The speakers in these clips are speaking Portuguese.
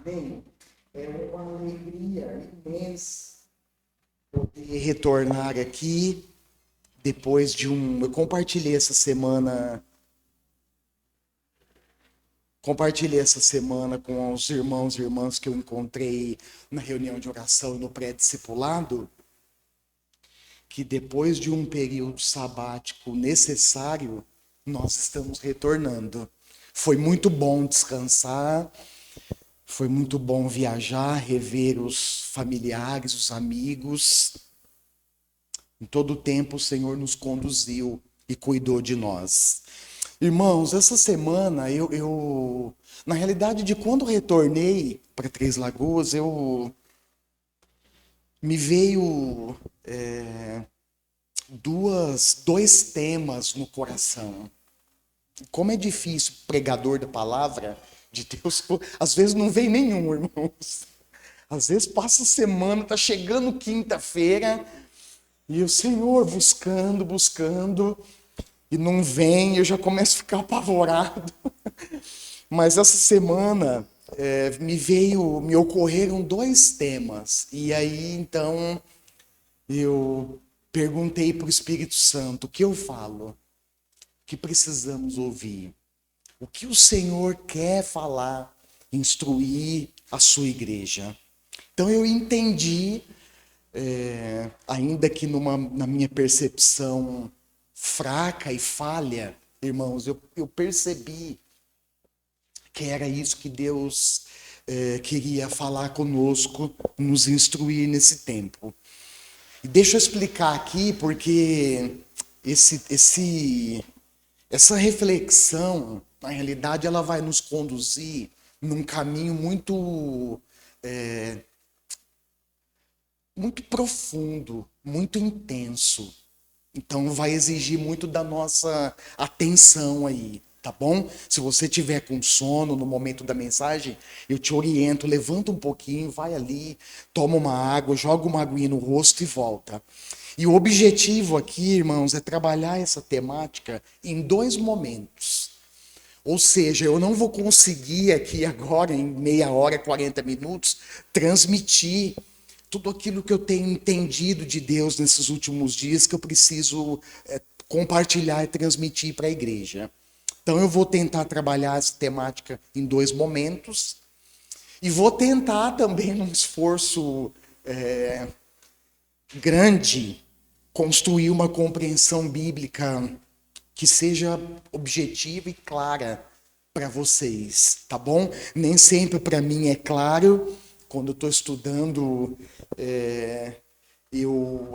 Amém? É uma alegria imensa poder retornar aqui depois de um. Eu compartilhei essa semana com os irmãos e irmãs que eu encontrei na reunião de oração e no pré-discipulado, que depois de um período sabático necessário, nós estamos retornando. Foi muito bom descansar, foi muito bom viajar, rever os familiares, os amigos. Em todo o tempo o Senhor nos conduziu e cuidou de nós. Irmãos, essa semana na realidade, de quando retornei para Três Lagoas, me veio dois temas no coração. Como é difícil, pregador da palavra de Deus, às vezes não vem nenhum, irmãos. Às vezes passa a semana, tá chegando quinta-feira, e o Senhor buscando, buscando, e não vem, eu já começo a ficar apavorado. Mas essa semana me ocorreram dois temas. E aí, então, eu perguntei para o Espírito Santo, o que eu falo? O que precisamos ouvir? O que o Senhor quer falar, instruir a sua igreja? Então eu entendi, ainda que na minha percepção fraca e falha, irmãos, eu percebi que era isso que Deus queria falar conosco, nos instruir nesse tempo. E deixa eu explicar aqui, porque essa reflexão, na realidade, ela vai nos conduzir num caminho muito profundo, muito intenso. Então vai exigir muito da nossa atenção aí, tá bom? Se você tiver com sono no momento da mensagem, eu te oriento, levanta um pouquinho, vai ali, toma uma água, joga uma aguinha no rosto e volta. E o objetivo aqui, irmãos, é trabalhar essa temática em dois momentos. Ou seja, eu não vou conseguir aqui agora, em meia hora, 40 minutos, transmitir tudo aquilo que eu tenho entendido de Deus nesses últimos dias que eu preciso compartilhar e transmitir para a igreja. Então eu vou tentar trabalhar essa temática em dois momentos e vou tentar também, num esforço grande, construir uma compreensão bíblica que seja objetiva e clara para vocês, tá bom? Nem sempre para mim é claro. Quando eu estou estudando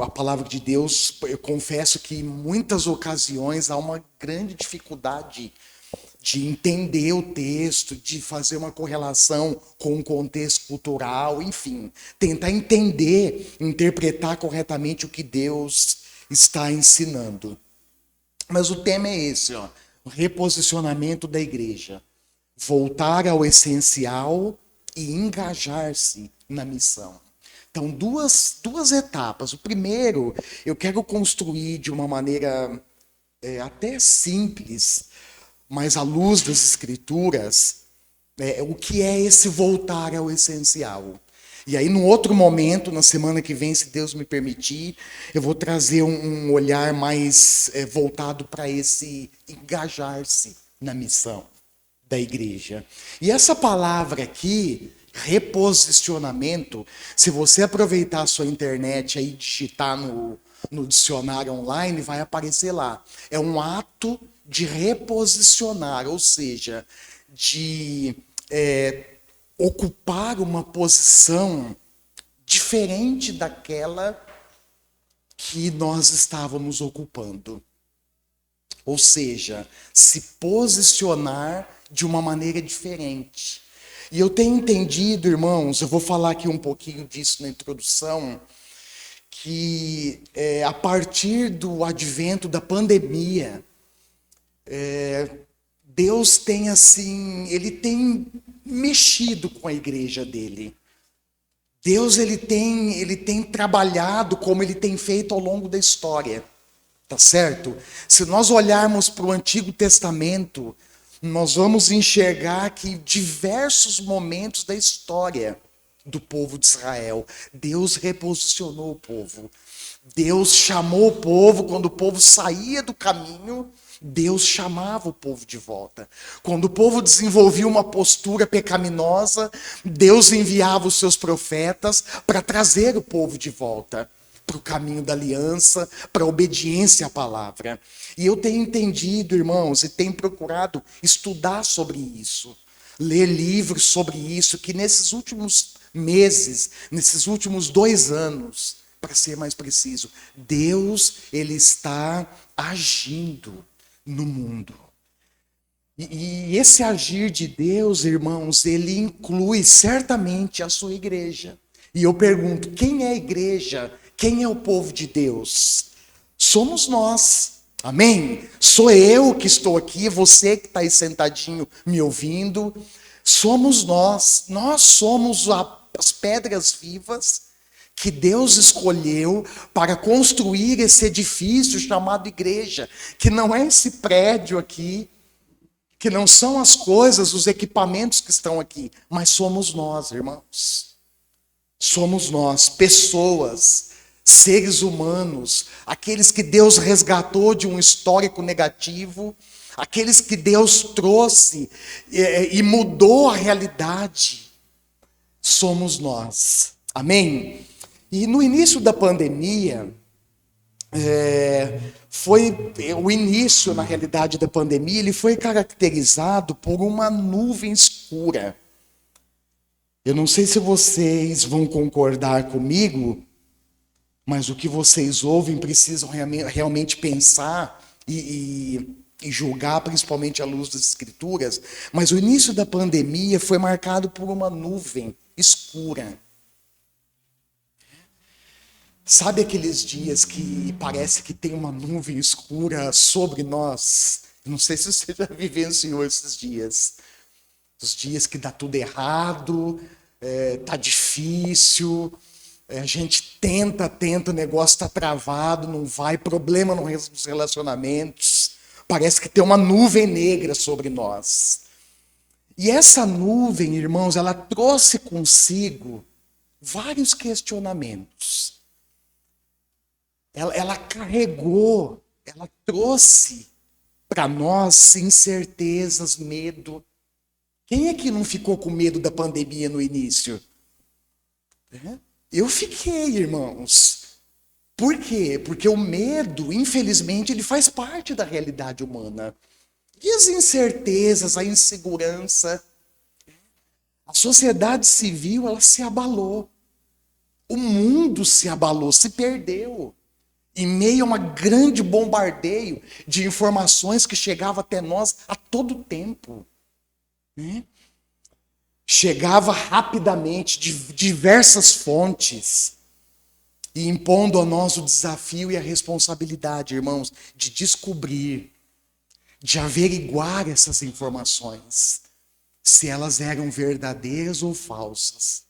a palavra de Deus, eu confesso que em muitas ocasiões há uma grande dificuldade de entender o texto, de fazer uma correlação com o contexto cultural, enfim, tentar entender, interpretar corretamente o que Deus está ensinando. Mas o tema é esse, ó, o reposicionamento da igreja. Voltar ao essencial e engajar-se na missão. Então, duas etapas. O primeiro, eu quero construir de uma maneira até simples, mas à luz das escrituras, o que é esse voltar ao essencial. E aí, num outro momento, na semana que vem, se Deus me permitir, eu vou trazer um olhar mais voltado para esse engajar-se na missão da igreja. E essa palavra aqui, reposicionamento, se você aproveitar a sua internet e digitar no dicionário online, vai aparecer lá. É um ato de reposicionar, ou seja, de ocupar uma posição diferente daquela que nós estávamos ocupando. Ou seja, se posicionar de uma maneira diferente. E eu tenho entendido, irmãos, eu vou falar aqui um pouquinho disso na introdução, que a partir do advento da pandemia, Deus tem ele tem mexido com a igreja dele. Deus ele tem trabalhado como ele tem feito ao longo da história. Tá certo? Se nós olharmos para o Antigo Testamento, nós vamos enxergar que diversos momentos da história do povo de Israel, Deus reposicionou o povo. Deus chamou o povo quando o povo saía do caminho. Deus chamava o povo de volta. Quando o povo desenvolvia uma postura pecaminosa, Deus enviava os seus profetas para trazer o povo de volta para o caminho da aliança, para a obediência à palavra. E eu tenho entendido, irmãos, e tenho procurado estudar sobre isso, ler livros sobre isso, que nesses últimos meses, nesses últimos 2 anos, para ser mais preciso, Deus, ele está agindo no mundo. E esse agir de Deus, irmãos, ele inclui certamente a sua igreja. E eu pergunto, quem é a igreja? Quem é o povo de Deus? Somos nós. Amém? Sou eu que estou aqui, você que está aí sentadinho me ouvindo. Somos nós. Nós somos as pedras vivas que Deus escolheu para construir esse edifício chamado igreja, que não é esse prédio aqui, que não são as coisas, os equipamentos que estão aqui, mas somos nós, irmãos. Somos nós, pessoas, seres humanos, aqueles que Deus resgatou de um histórico negativo, aqueles que Deus trouxe e mudou a realidade. Somos nós. Amém? E no início da pandemia, o início, na realidade, da pandemia, ele foi caracterizado por uma nuvem escura. Eu não sei se vocês vão concordar comigo, mas o que vocês ouvem precisam realmente pensar e julgar, principalmente à luz das Escrituras. Mas o início da pandemia foi marcado por uma nuvem escura. Sabe aqueles dias que parece que tem uma nuvem escura sobre nós? Não sei se você já vivenciou esses dias. Os dias que dá tudo errado, tá difícil, a gente tenta, o negócio tá travado, não vai, problema nos relacionamentos. Parece que tem uma nuvem negra sobre nós. E essa nuvem, irmãos, ela trouxe consigo vários questionamentos. Ela carregou, ela trouxe para nós incertezas, medo. Quem é que não ficou com medo da pandemia no início? Eu fiquei, irmãos. Por quê? Porque o medo, infelizmente, ele faz parte da realidade humana. E as incertezas, a insegurança. A sociedade civil, ela se abalou. O mundo se abalou, se perdeu. Em meio a um grande bombardeio de informações que chegava até nós a todo tempo. Chegava rapidamente de diversas fontes e impondo a nós o desafio e a responsabilidade, irmãos, de descobrir, de averiguar essas informações, se elas eram verdadeiras ou falsas.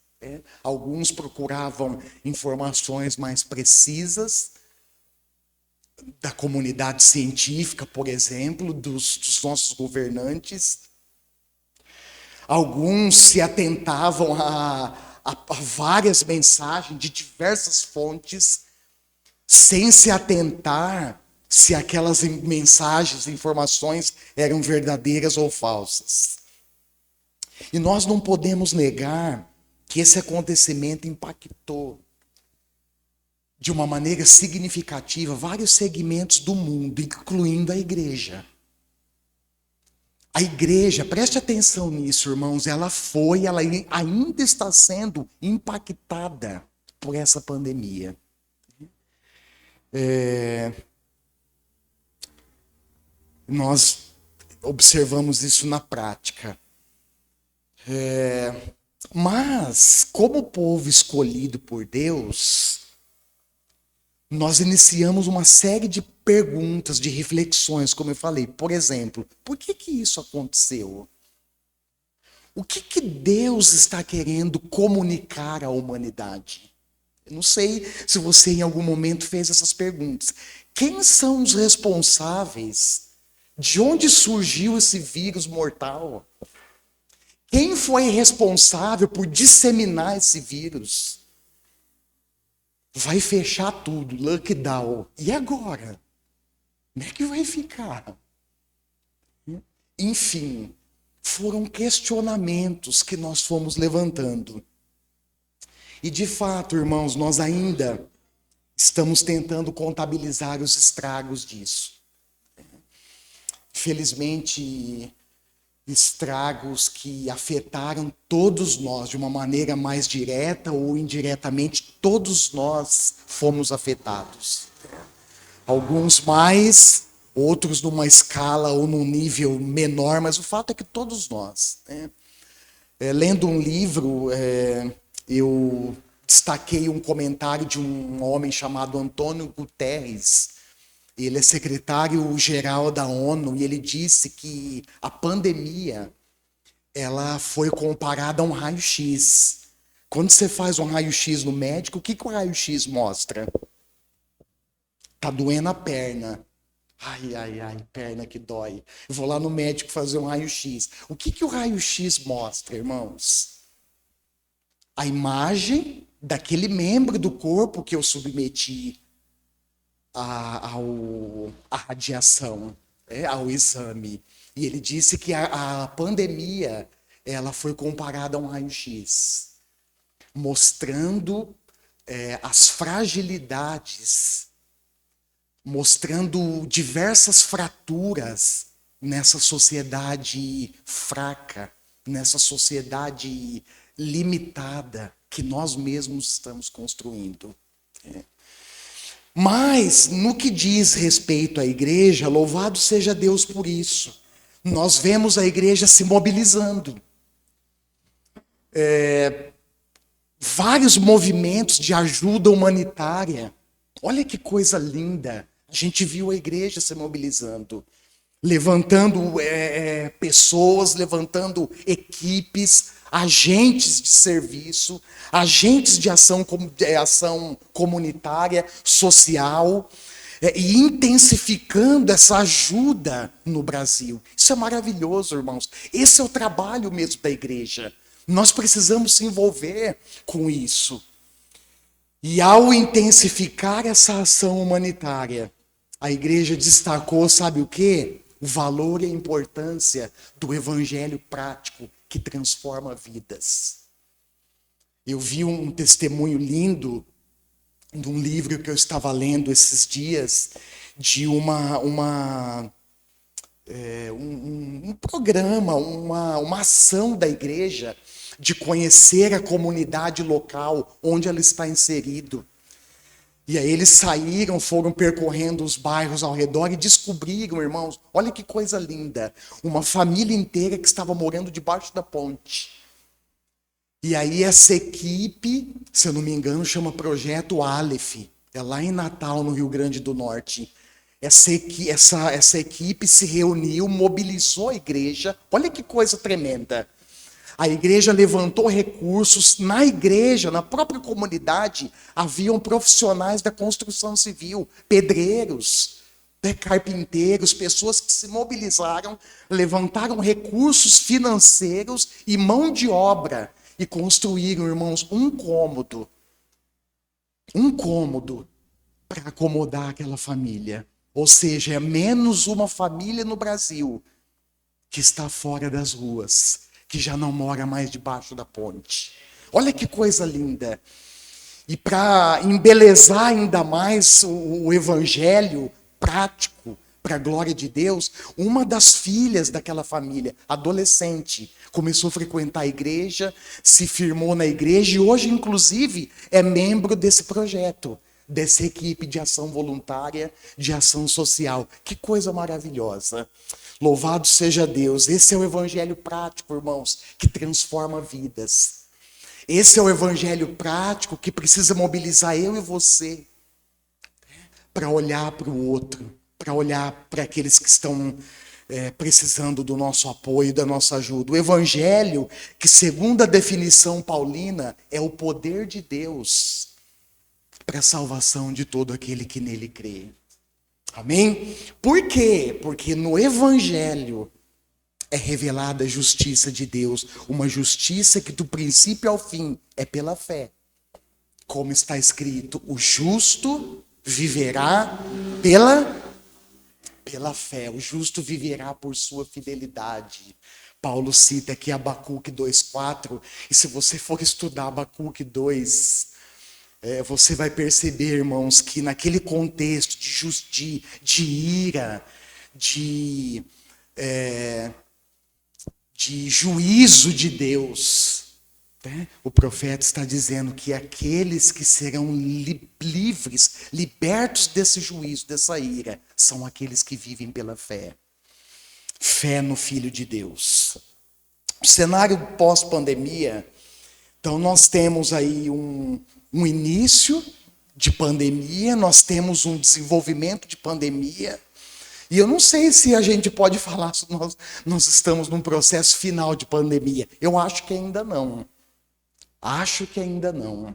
Alguns procuravam informações mais precisas da comunidade científica, por exemplo, dos nossos governantes. Alguns se atentavam a várias mensagens de diversas fontes, sem se atentar se aquelas mensagens, informações eram verdadeiras ou falsas. E nós não podemos negar que esse acontecimento impactou de uma maneira significativa vários segmentos do mundo, incluindo a igreja. A igreja, preste atenção nisso, irmãos, ela ainda está sendo impactada por essa pandemia. Nós observamos isso na prática. Mas, como povo escolhido por Deus, nós iniciamos uma série de perguntas, de reflexões, como eu falei. Por exemplo, por que isso aconteceu? O que Deus está querendo comunicar à humanidade? Eu não sei se você em algum momento fez essas perguntas. Quem são os responsáveis De onde surgiu esse vírus mortal? Quem foi responsável por disseminar esse vírus? Vai fechar tudo, lockdown. E agora? Como é que vai ficar? Enfim, foram questionamentos que nós fomos levantando. E de fato, irmãos, nós ainda estamos tentando contabilizar os estragos disso. Infelizmente, estragos que afetaram todos nós de uma maneira mais direta ou indiretamente, todos nós fomos afetados. Alguns mais, outros numa escala ou num nível menor, mas o fato é que todos nós. Lendo um livro, eu destaquei um comentário de um homem chamado Antônio Guterres. Ele é secretário-geral da ONU e ele disse que a pandemia ela foi comparada a um raio-x. Quando você faz um raio-x no médico, o que o raio-x mostra? Tá doendo a perna. Ai, perna que dói. Eu vou lá no médico fazer um raio-x. O que o raio-x mostra, irmãos? A imagem daquele membro do corpo que eu submeti à radiação, ao exame. E ele disse que a pandemia ela foi comparada a um raio-x, mostrando as fragilidades, mostrando diversas fraturas nessa sociedade fraca, nessa sociedade limitada que nós mesmos estamos construindo. Mas, no que diz respeito à igreja, louvado seja Deus por isso. Nós vemos a igreja se mobilizando. Vários movimentos de ajuda humanitária. Olha que coisa linda. A gente viu a igreja se mobilizando. Levantando pessoas, levantando equipes, agentes de serviço, agentes de ação comunitária, social, e intensificando essa ajuda no Brasil. Isso é maravilhoso, irmãos. Esse é o trabalho mesmo da igreja. Nós precisamos se envolver com isso. E ao intensificar essa ação humanitária, a igreja destacou, sabe o quê? O valor e a importância do evangelho prático que transforma vidas. Eu vi um testemunho lindo de um livro que eu estava lendo esses dias, de um programa, uma ação da igreja de conhecer a comunidade local onde ela está inserido. E aí eles saíram, foram percorrendo os bairros ao redor e descobriram, irmãos, olha que coisa linda, uma família inteira que estava morando debaixo da ponte. E aí essa equipe, se eu não me engano, chama Projeto Aleph, é lá em Natal, no Rio Grande do Norte. Essa equipe se reuniu, mobilizou a igreja, olha que coisa tremenda. A igreja levantou recursos, na igreja, na própria comunidade, haviam profissionais da construção civil, pedreiros, carpinteiros, pessoas que se mobilizaram, levantaram recursos financeiros e mão de obra e construíram, irmãos, um cômodo para acomodar aquela família. Ou seja, é menos uma família no Brasil que está fora das ruas, que já não mora mais debaixo da ponte. Olha que coisa linda. E para embelezar ainda mais o evangelho prático, para a glória de Deus, uma das filhas daquela família, adolescente, começou a frequentar a igreja, se firmou na igreja e hoje, inclusive, é membro desse projeto, dessa equipe de ação voluntária, de ação social. Que coisa maravilhosa. Louvado seja Deus. Esse é o evangelho prático, irmãos, que transforma vidas. Esse é o evangelho prático que precisa mobilizar eu e você para olhar para o outro, para olhar para aqueles que estão precisando do nosso apoio, da nossa ajuda. O evangelho, que segundo a definição paulina, é o poder de Deus para a salvação de todo aquele que nele crê. Amém? Por quê? Porque no Evangelho é revelada a justiça de Deus, uma justiça que do princípio ao fim é pela fé. Como está escrito, o justo viverá pela fé, o justo viverá por sua fidelidade. Paulo cita aqui Abacuque 2,4, e se você for estudar Abacuque 2, você vai perceber, irmãos, que naquele contexto de ira, de juízo de Deus, né? O profeta está dizendo que aqueles que serão livres, libertos desse juízo, dessa ira, são aqueles que vivem pela fé. Fé no Filho de Deus. O cenário pós-pandemia, então nós temos aí um início de pandemia, nós temos um desenvolvimento de pandemia, e eu não sei se a gente pode falar se nós estamos num processo final de pandemia. Eu acho que ainda não. Acho que ainda não.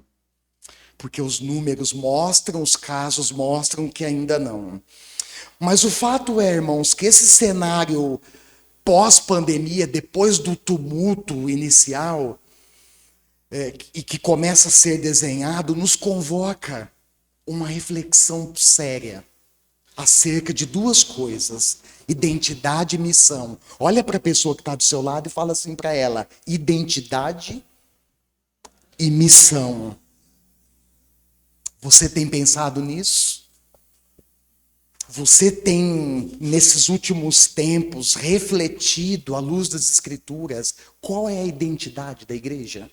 Porque os números mostram, os casos mostram que ainda não. Mas o fato é, irmãos, que esse cenário pós-pandemia, depois do tumulto inicial, e que começa a ser desenhado, nos convoca uma reflexão séria acerca de duas coisas: identidade e missão. Olha para a pessoa que está do seu lado e fala assim para ela: identidade e missão. Você tem pensado nisso? Você tem, nesses últimos tempos, refletido à luz das Escrituras qual é a identidade da igreja?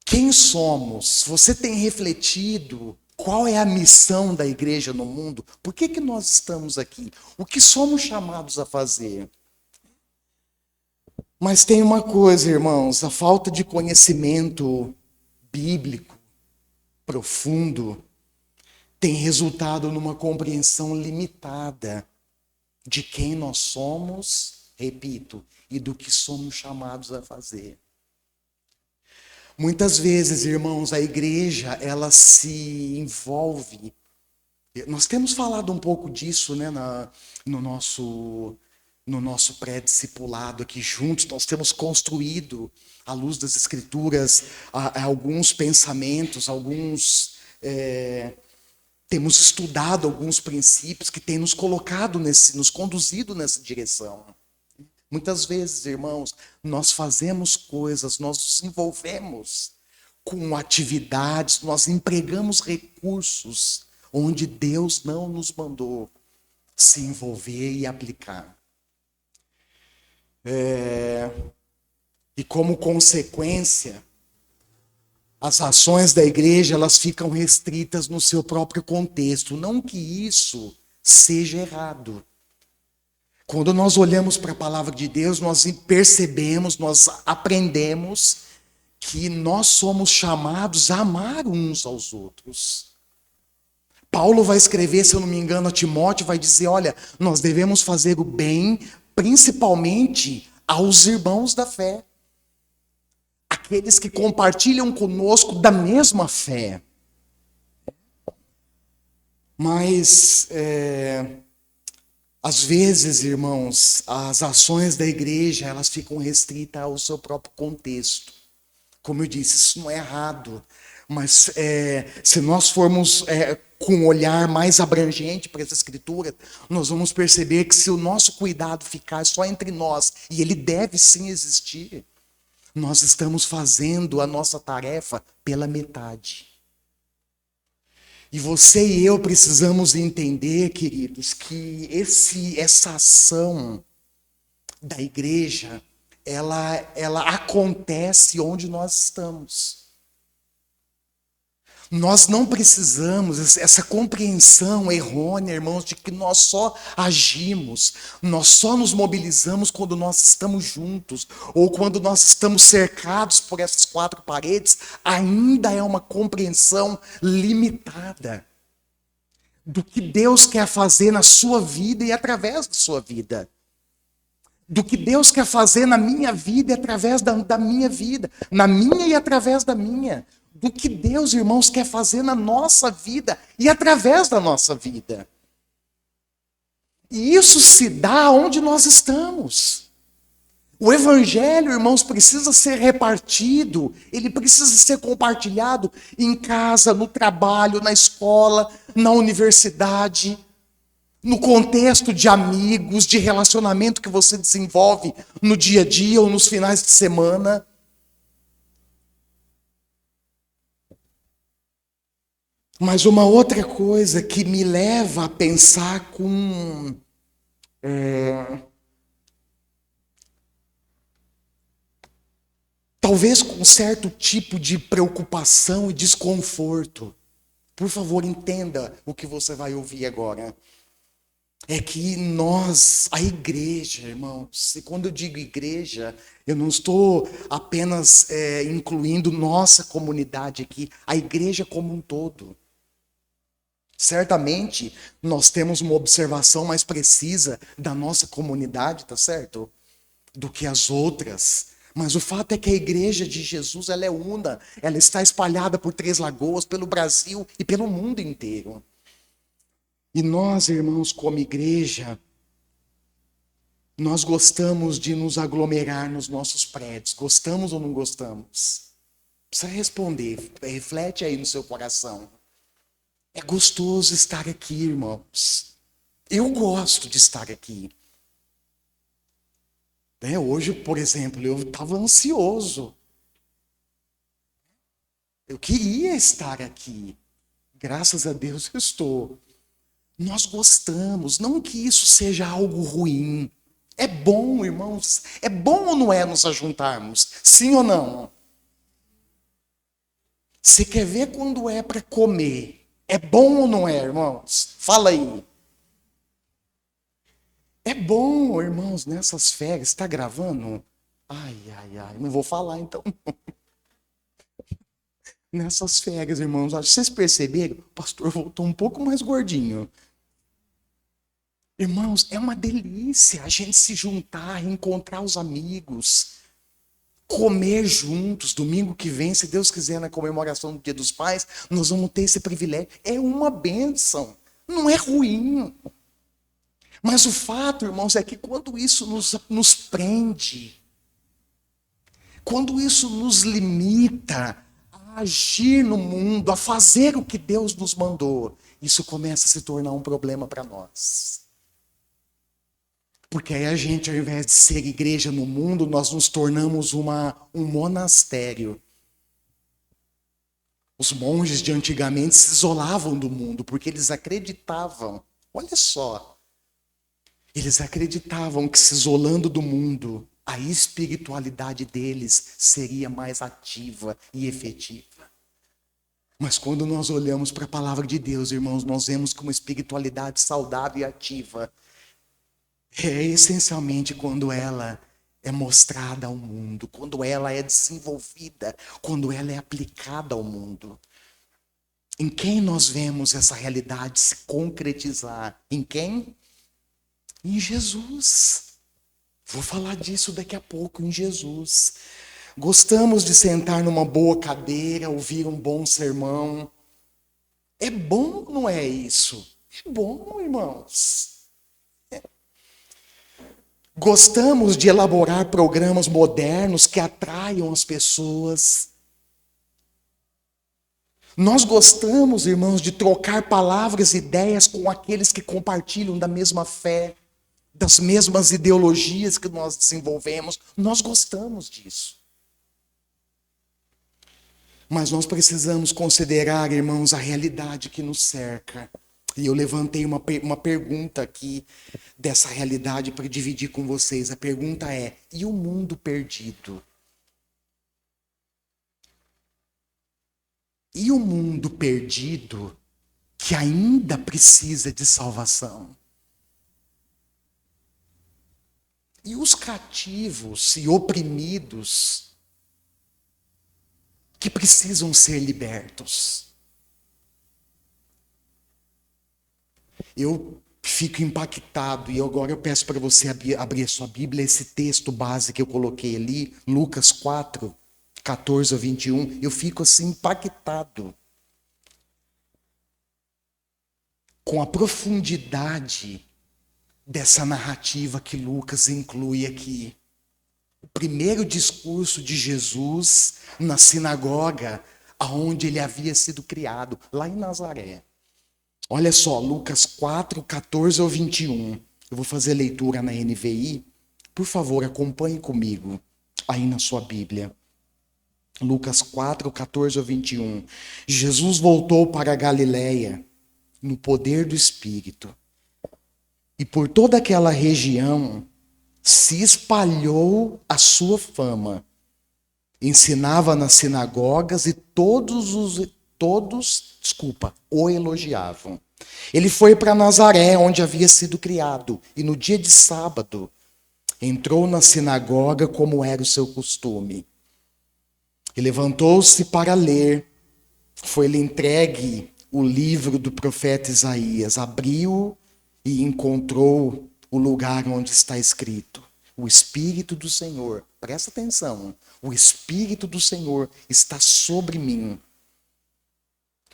Quem somos? Você tem refletido qual é a missão da igreja no mundo? Por que nós estamos aqui? O que somos chamados a fazer? Mas tem uma coisa, irmãos, a falta de conhecimento bíblico profundo tem resultado numa compreensão limitada de quem nós somos, repito, e do que somos chamados a fazer. Muitas vezes, irmãos, a igreja, ela se envolve. Nós temos falado um pouco disso, né, no nosso pré-discipulado aqui juntos. Nós temos construído, à luz das Escrituras, alguns pensamentos, temos estudado alguns princípios que têm nos colocado nos conduzido nessa direção. Muitas vezes, irmãos, nós fazemos coisas, nós nos envolvemos com atividades, nós empregamos recursos onde Deus não nos mandou se envolver e aplicar. E como consequência, as ações da igreja, elas ficam restritas no seu próprio contexto. Não que isso seja errado. Quando nós olhamos para a palavra de Deus, nós percebemos, nós aprendemos que nós somos chamados a amar uns aos outros. Paulo vai escrever, se eu não me engano, a Timóteo, vai dizer, olha, nós devemos fazer o bem, principalmente aos irmãos da fé. Aqueles que compartilham conosco da mesma fé. Mas, às vezes, irmãos, as ações da igreja, elas ficam restritas ao seu próprio contexto. Como eu disse, isso não é errado. Mas se nós formos com um olhar mais abrangente para essa escritura, nós vamos perceber que se o nosso cuidado ficar só entre nós, e ele deve sim existir, nós estamos fazendo a nossa tarefa pela metade. E você e eu precisamos entender, queridos, que essa ação da igreja, ela acontece onde nós estamos. Nós não precisamos, essa compreensão errônea, irmãos, de que nós só agimos, nós só nos mobilizamos quando nós estamos juntos, ou quando nós estamos cercados por essas quatro paredes, ainda é uma compreensão limitada do que Deus quer fazer na sua vida e através da sua vida. Do que Deus quer fazer na minha vida e através da minha vida, na minha e através da minha. do que Deus, irmãos, quer fazer na nossa vida e através da nossa vida. E isso se dá onde nós estamos. O evangelho, irmãos, precisa ser repartido, ele precisa ser compartilhado em casa, no trabalho, na escola, na universidade, no contexto de amigos, de relacionamento que você desenvolve no dia a dia ou nos finais de semana. Mas uma outra coisa que me leva a pensar com talvez com certo tipo de preocupação e desconforto. Por favor, entenda o que você vai ouvir agora. É que nós, a igreja, irmãos, e quando eu digo igreja, eu não estou apenas incluindo nossa comunidade aqui, a igreja como um todo. Certamente, nós temos uma observação mais precisa da nossa comunidade, tá certo? Do que as outras. Mas o fato é que a igreja de Jesus, ela é una, ela está espalhada por Três Lagoas, pelo Brasil e pelo mundo inteiro. E nós, irmãos, como igreja, nós gostamos de nos aglomerar nos nossos prédios. Gostamos ou não gostamos? Precisa responder, reflete aí no seu coração. É gostoso estar aqui, irmãos. Eu gosto de estar aqui. Hoje, por exemplo, eu estava ansioso. Eu queria estar aqui. Graças a Deus eu estou. Nós gostamos, não que isso seja algo ruim. É bom, irmãos. É bom ou não é nos ajuntarmos? Sim ou não? Você quer ver quando é para comer? É bom ou não é, irmãos? Fala aí. É bom, irmãos, nessas férias. Está gravando? Ai, ai, ai. Não vou falar então. Nessas férias, irmãos. Vocês perceberam? O pastor voltou um pouco mais gordinho. Irmãos, é uma delícia a gente se juntar, encontrar os amigos, comer juntos. Domingo que vem, se Deus quiser, na comemoração do Dia dos Pais, nós vamos ter esse privilégio. É uma bênção, não é ruim. Mas o fato, irmãos, é que quando isso nos prende, quando isso nos limita a agir no mundo, a fazer o que Deus nos mandou, isso começa a se tornar um problema para nós. Porque aí a gente, ao invés de ser igreja no mundo, nós nos tornamos um monastério. Os monges de antigamente se isolavam do mundo, porque eles acreditavam, olha só, eles acreditavam que se isolando do mundo, a espiritualidade deles seria mais ativa e efetiva. Mas quando nós olhamos para a palavra de Deus, irmãos, nós vemos que uma espiritualidade saudável e ativa é essencialmente quando ela é mostrada ao mundo, quando ela é desenvolvida, quando ela é aplicada ao mundo. Em quem nós vemos essa realidade se concretizar? Em quem? Em Jesus. Vou falar disso daqui a pouco, em Jesus. Gostamos de sentar numa boa cadeira, ouvir um bom sermão. É bom, não é isso? É bom, irmãos. Gostamos de elaborar programas modernos que atraiam as pessoas. Nós gostamos, irmãos, de trocar palavras e ideias com aqueles que compartilham da mesma fé, das mesmas ideologias que nós desenvolvemos. Nós gostamos disso. Mas nós precisamos considerar, irmãos, a realidade que nos cerca. E eu levantei uma pergunta aqui dessa realidade para dividir com vocês. A pergunta é: e o mundo perdido? E o mundo perdido que ainda precisa de salvação? E os cativos e oprimidos que precisam ser libertos? Eu fico impactado e agora eu peço para você abrir a sua Bíblia, esse texto base que eu coloquei ali, Lucas 4, 14 ao 21, eu fico assim impactado com a profundidade dessa narrativa que Lucas inclui aqui. O primeiro discurso de Jesus na sinagoga, aonde ele havia sido criado, lá em Nazaré. Olha só, Lucas 4, 14 ao 21. Eu vou fazer leitura na NVI. Por favor, acompanhe comigo aí na sua Bíblia. Lucas 4, 14 ao 21. Jesus voltou para a Galiléia no poder do Espírito. E por toda aquela região se espalhou a sua fama. Ensinava nas sinagogas e todos o elogiavam. Ele foi para Nazaré, onde havia sido criado, e no dia de sábado entrou na sinagoga como era o seu costume. E levantou-se para ler. Foi-lhe entregue o livro do profeta Isaías. Abriu e encontrou o lugar onde está escrito: o Espírito do Senhor, presta atenção, o Espírito do Senhor está sobre mim,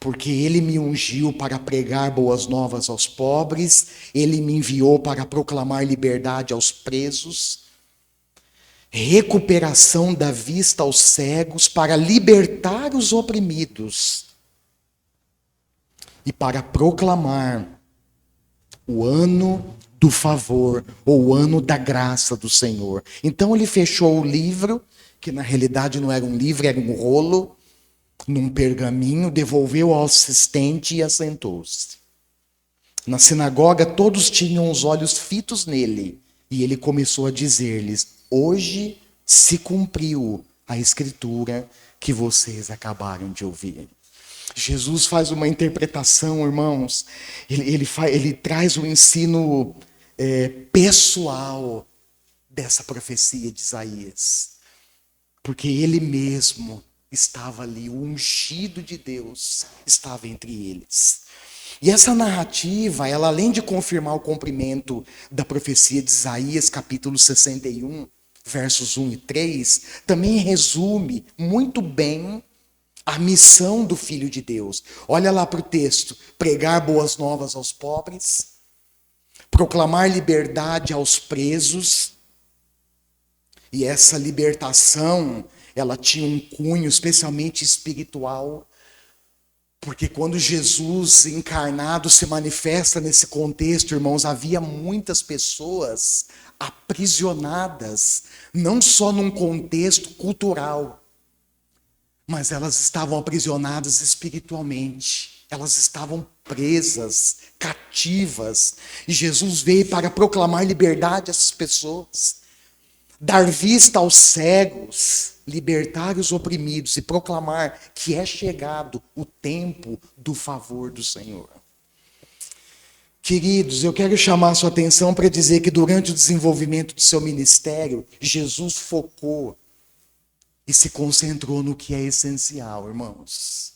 porque ele me ungiu para pregar boas novas aos pobres, ele me enviou para proclamar liberdade aos presos, recuperação da vista aos cegos, para libertar os oprimidos e para proclamar o ano do favor, ou o ano da graça do Senhor. Então ele fechou o livro, que na realidade não era um livro, era um rolo, num pergaminho, devolveu ao assistente e assentou-se. Na sinagoga todos tinham os olhos fitos nele, e ele começou a dizer-lhes: hoje se cumpriu a escritura que vocês acabaram de ouvir. Jesus faz uma interpretação, irmãos, ele traz o ensino pessoal dessa profecia de Isaías, porque ele mesmo estava ali, o ungido de Deus estava entre eles. E essa narrativa, ela além de confirmar o cumprimento da profecia de Isaías, capítulo 61, versos 1 e 3, também resume muito bem a missão do Filho de Deus. Olha lá para o texto: pregar boas novas aos pobres, proclamar liberdade aos presos. E essa libertação, ela tinha um cunho especialmente espiritual, porque quando Jesus encarnado se manifesta nesse contexto, irmãos, havia muitas pessoas aprisionadas, não só num contexto cultural, mas elas estavam aprisionadas espiritualmente. Elas estavam presas, cativas. E Jesus veio para proclamar liberdade a essas pessoas. Dar vista aos cegos, libertar os oprimidos e proclamar que é chegado o tempo do favor do Senhor. Queridos, eu quero chamar a sua atenção para dizer que durante o desenvolvimento do seu ministério, Jesus focou e se concentrou no que é essencial, irmãos.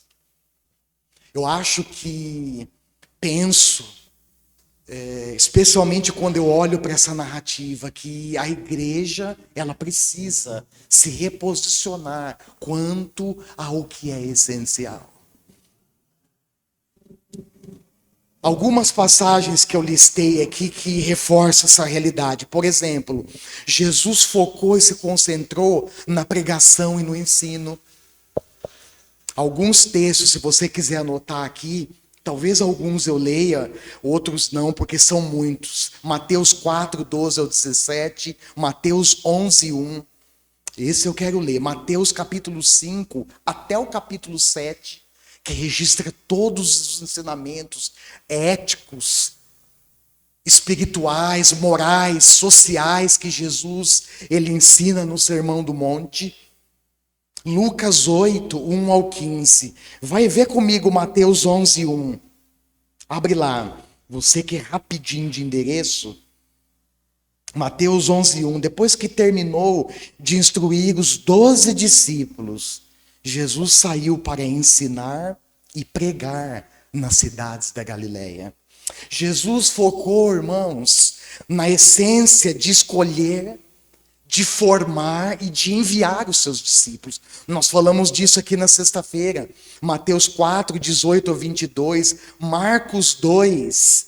Eu acho que, especialmente quando eu olho para essa narrativa, que a igreja, ela precisa se reposicionar quanto ao que é essencial. Algumas passagens que eu listei aqui que reforçam essa realidade. Por exemplo, Jesus focou e se concentrou na pregação e no ensino. Alguns textos, se você quiser anotar aqui, talvez alguns eu leia, outros não, porque são muitos. Mateus 4, 12 ao 17, Mateus 11, 1. Esse eu quero ler. Mateus capítulo 5 até o capítulo 7. Que registra todos os ensinamentos éticos, espirituais, morais, sociais que Jesus ele ensina no Sermão do Monte. Lucas 8, 1 ao 15. Vai ver comigo Mateus 11, 1. Abre lá. Você que é rapidinho de endereço. Mateus 11, 1. Depois que terminou de instruir os 12 discípulos, Jesus saiu para ensinar e pregar nas cidades da Galileia. Jesus focou, irmãos, na essência de escolher, de formar e de enviar os seus discípulos. Nós falamos disso aqui na sexta-feira. Mateus 4, 18 ao 22, Marcos 2,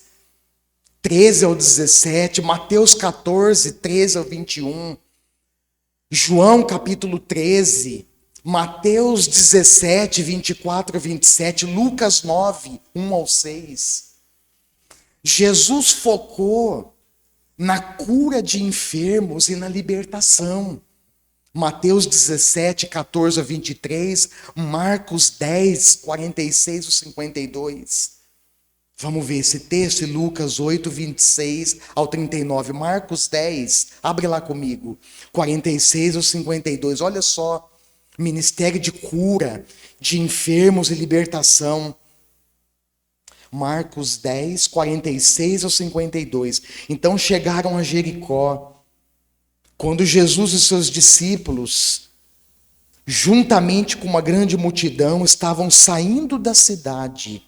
13 ao 17, Mateus 14, 13 ao 21, João capítulo 13, Mateus 17, 24 ao 27, Lucas 9, 1 ao 6. Jesus focou na cura de enfermos e na libertação. Mateus 17, 14 a 23, Marcos 10, 46 a 52. Vamos ver esse texto em Lucas 8, 26 ao 39. Marcos 10, abre lá comigo, 46 ao 52. Olha só, ministério de cura de enfermos e libertação. Marcos 10, 46 ao 52. Então chegaram a Jericó. Quando Jesus e seus discípulos, juntamente com uma grande multidão, estavam saindo da cidade,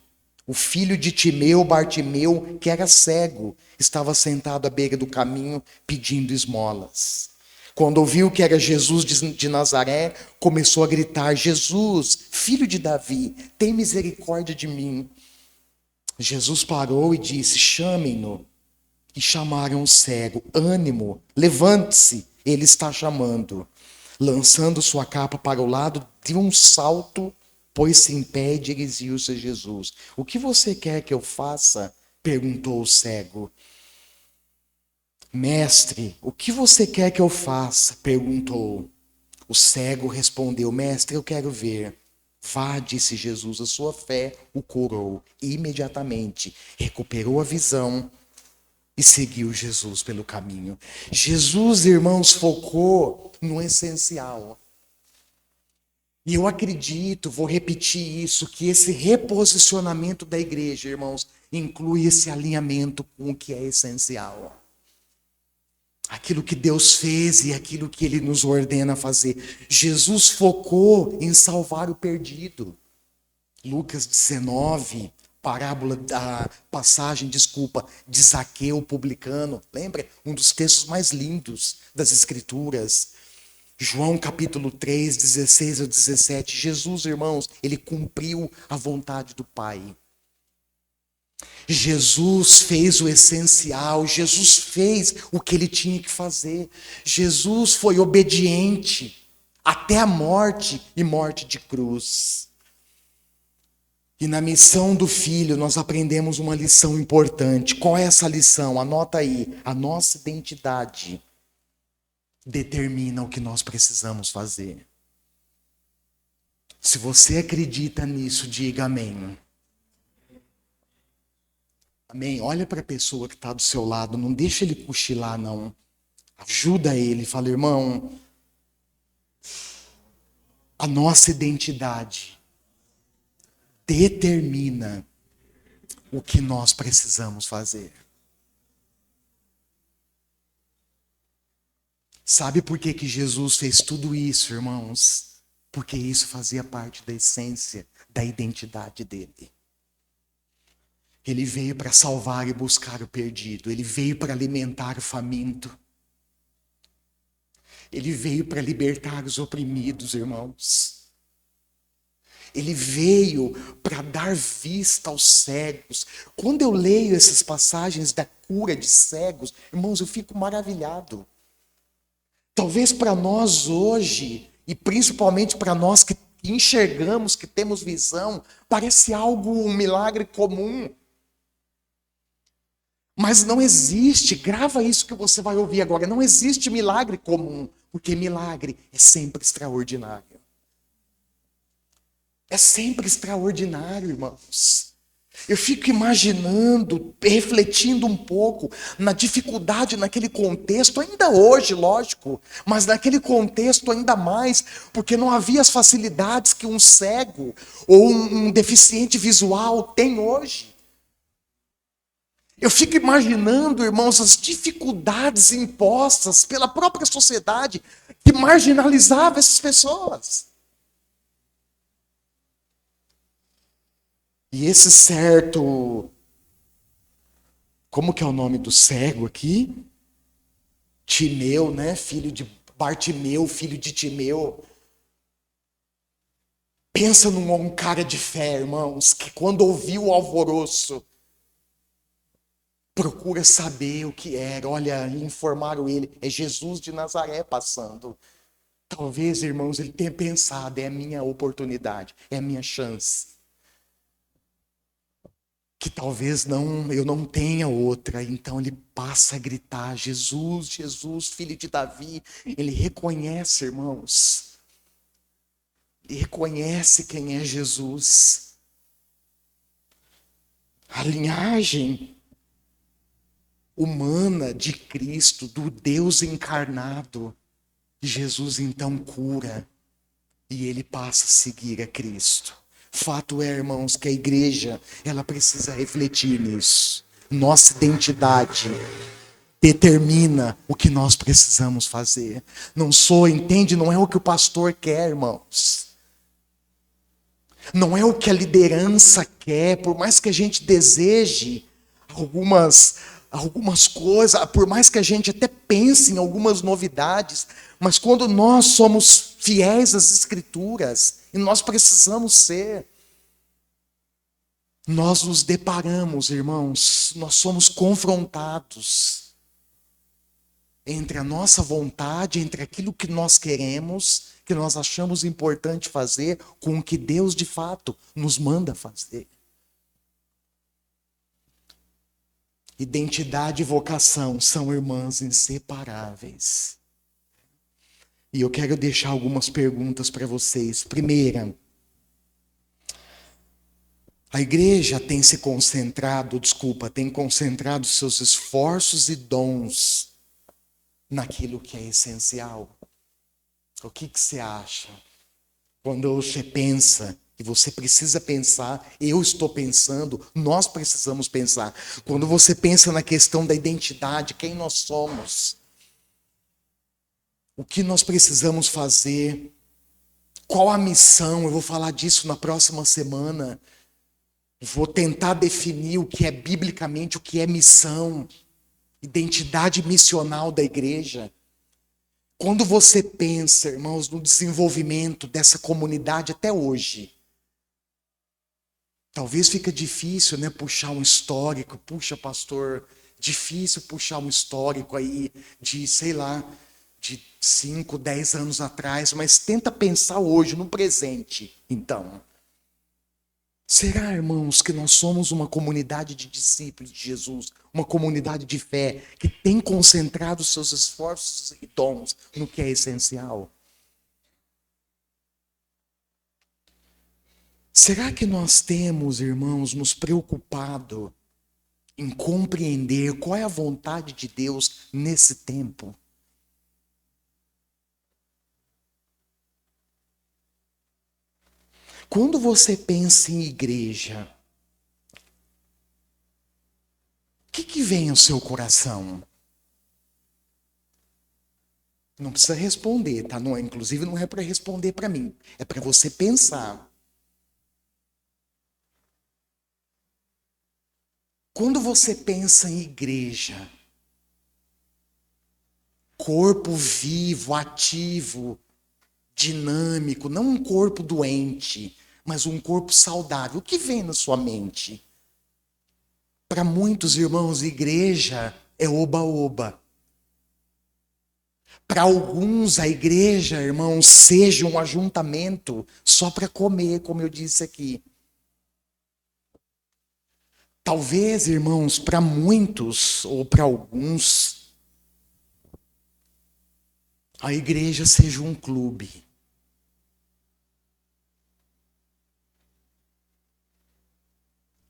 o filho de Timeu, Bartimeu, que era cego, estava sentado à beira do caminho pedindo esmolas. Quando ouviu que era Jesus de Nazaré, começou a gritar: Jesus, filho de Davi, tem misericórdia de mim. Jesus parou e disse: chamem-no. E chamaram o cego. Ânimo, levante-se, ele está chamando. Lançando sua capa para o lado, deu um salto, pôs-se em pé e dirigiu-se a Jesus. O que você quer que eu faça? Perguntou o cego. Mestre, o que você quer que eu faça? Perguntou. O cego respondeu: Mestre, eu quero ver. Vá, disse Jesus, a sua fé o curou. E imediatamente recuperou a visão e seguiu Jesus pelo caminho. Jesus, irmãos, focou no essencial. E eu acredito, vou repetir isso, que esse reposicionamento da igreja, irmãos, inclui esse alinhamento com o que é essencial. Aquilo que Deus fez e aquilo que Ele nos ordena fazer. Jesus focou em salvar o perdido. Lucas 19, parábola da passagem, de Zaqueu, publicano. Lembra? Um dos textos mais lindos das Escrituras. João capítulo 3, 16 ao 17. Jesus, irmãos, Ele cumpriu a vontade do Pai. Jesus fez o essencial, Jesus fez o que ele tinha que fazer. Jesus foi obediente até a morte e morte de cruz. E na missão do Filho nós aprendemos uma lição importante. Qual é essa lição? Anota aí. A nossa identidade determina o que nós precisamos fazer. Se você acredita nisso, diga amém. Amém? Olha para a pessoa que está do seu lado, não deixa ele cochilar, não. Ajuda ele, fala: irmão, a nossa identidade determina o que nós precisamos fazer. Sabe por que Jesus fez tudo isso, irmãos? Porque isso fazia parte da essência, da identidade dele. Ele veio para salvar e buscar o perdido. Ele veio para alimentar o faminto. Ele veio para libertar os oprimidos, irmãos. Ele veio para dar vista aos cegos. Quando eu leio essas passagens da cura de cegos, irmãos, eu fico maravilhado. Talvez para nós hoje, e principalmente para nós que enxergamos, que temos visão, parece algo, um milagre comum. Mas não existe, grava isso que você vai ouvir agora, não existe milagre comum, porque milagre é sempre extraordinário. É sempre extraordinário, irmãos. Eu fico imaginando, refletindo um pouco na dificuldade naquele contexto, ainda hoje, lógico, mas naquele contexto ainda mais, porque não havia as facilidades que um cego ou um deficiente visual tem hoje. Eu fico imaginando, irmãos, as dificuldades impostas pela própria sociedade que marginalizava essas pessoas. E esse certo... Como que é o nome do cego aqui? Timeu, né? Filho de Bartimeu, filho de Timeu. Pensa num cara de fé, irmãos, que quando ouviu o alvoroço, procura saber o que era. Olha, informaram ele, é Jesus de Nazaré passando. Talvez, irmãos, ele tenha pensado, é a minha oportunidade, é a minha chance. Que talvez eu não tenha outra. Então ele passa a gritar, Jesus, Jesus, filho de Davi. Ele reconhece, irmãos. Ele reconhece quem é Jesus. A linhagem humana de Cristo, do Deus encarnado. Jesus então cura e ele passa a seguir a Cristo. Fato é, irmãos, que a igreja, ela precisa refletir nisso. Nossa identidade determina o que nós precisamos fazer. Entende? Não é o que o pastor quer, irmãos. Não é o que a liderança quer, por mais que a gente deseje algumas coisas, por mais que a gente até pense em algumas novidades, mas quando nós somos fiéis às Escrituras, e nós precisamos ser, nós nos deparamos, irmãos, nós somos confrontados entre a nossa vontade, entre aquilo que nós queremos, que nós achamos importante fazer, com o que Deus de fato nos manda fazer. Identidade e vocação são irmãs inseparáveis. E eu quero deixar algumas perguntas para vocês. Primeira, a igreja tem concentrado seus esforços e dons naquilo que é essencial. O que você acha? Quando você pensa, e você precisa pensar, eu estou pensando, nós precisamos pensar. Quando você pensa na questão da identidade, quem nós somos, o que nós precisamos fazer, qual a missão, eu vou falar disso na próxima semana. Vou tentar definir o que é biblicamente, o que é missão, identidade missional da igreja. Quando você pensa, irmãos, no desenvolvimento dessa comunidade até hoje, talvez fica difícil, né, puxar um histórico. Puxa, pastor, difícil puxar um histórico aí de, sei lá, de 5, 10 anos atrás, mas tenta pensar hoje, no presente, então. Será, irmãos, que nós somos uma comunidade de discípulos de Jesus, uma comunidade de fé que tem concentrado seus esforços e dons no que é essencial? Será que nós temos, irmãos, nos preocupado em compreender qual é a vontade de Deus nesse tempo? Quando você pensa em igreja, o que vem ao seu coração? Não precisa responder, tá? Não, inclusive não é para responder para mim, é para você pensar. Quando você pensa em igreja, corpo vivo, ativo, dinâmico, não um corpo doente, mas um corpo saudável, o que vem na sua mente? Para muitos irmãos, igreja é oba-oba. Para alguns, a igreja, irmãos, seja um ajuntamento só para comer, como eu disse aqui. Talvez, irmãos, para muitos ou para alguns, a igreja seja um clube.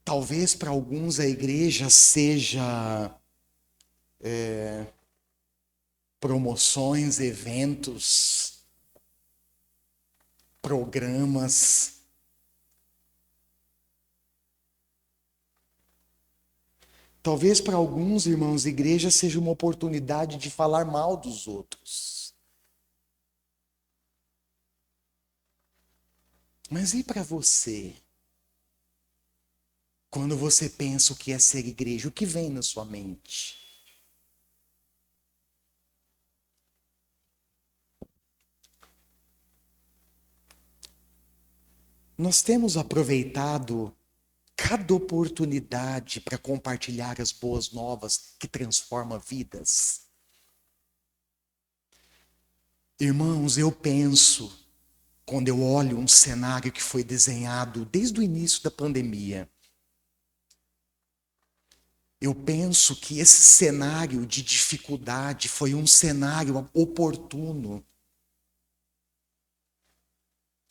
Talvez para alguns a igreja seja promoções, eventos, programas. Talvez para alguns, irmãos, a igreja seja uma oportunidade de falar mal dos outros. Mas e para você? Quando você pensa o que é ser igreja, o que vem na sua mente? Nós temos aproveitado cada oportunidade para compartilhar as boas novas que transformam vidas. Irmãos, eu penso, quando eu olho um cenário que foi desenhado desde o início da pandemia, eu penso que esse cenário de dificuldade foi um cenário oportuno,